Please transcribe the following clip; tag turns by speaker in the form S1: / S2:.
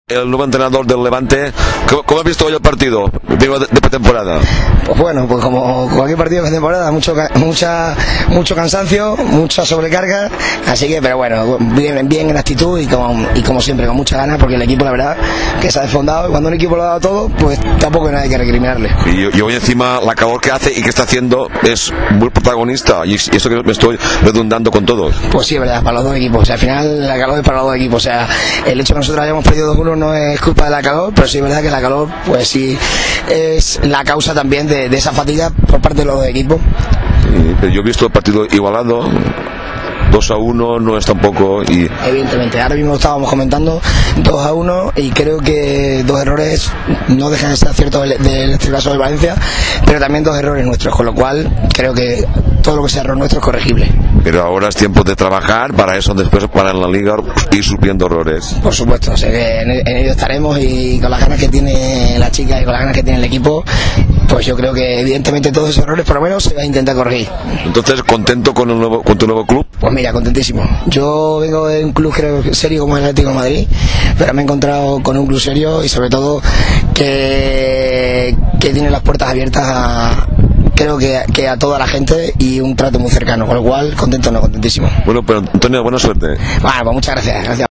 S1: El nuevo entrenador del Levante, ¿cómo has visto hoy el partido de pretemporada?
S2: Pues bueno, pues como cualquier partido de pretemporada, mucho cansancio, mucha sobrecarga, así que, pero bueno, bien en actitud y como siempre, con mucha ganas, porque el equipo la verdad que se ha desfondado y cuando un equipo lo ha dado todo, pues tampoco hay nada que recriminarle.
S1: Y hoy encima la calor que hace y que está haciendo es muy protagonista, y eso que me estoy redundando con todos.
S2: Pues sí, es verdad, para los dos equipos, o sea, al final la calor es para los dos equipos, o sea, el hecho de que nosotros hayamos perdido 2-1 no es culpa de la calor, pero sí es verdad que la calor pues sí es la causa también de esa fatiga por parte de los dos equipos.
S1: Sí, yo he visto el partido igualado, 2-1 no es tampoco y...
S2: Evidentemente, ahora mismo lo estábamos comentando, 2-1, y creo que dos errores no dejan de ser ciertos del caso de Valencia, pero también dos errores nuestros, con lo cual creo que todo lo que sea error nuestro es corregible.
S1: Pero ahora es tiempo de trabajar para eso, después para en la liga ir supliendo errores.
S2: Por supuesto, o sea que en ello estaremos, y con las ganas que tiene la chica y con las ganas que tiene el equipo, pues yo creo que evidentemente todos esos errores por lo menos se va a intentar corregir.
S1: Entonces, ¿contento con tu nuevo club?
S2: Pues mira, contentísimo. Yo vengo de un club creo serio como el Atlético de Madrid, pero me he encontrado con un club serio y sobre todo que tiene las puertas abiertas creo que a toda la gente y un trato muy cercano, con lo cual contentísimo.
S1: Bueno, pero Antonio, buena suerte.
S2: Bueno, pues muchas gracias.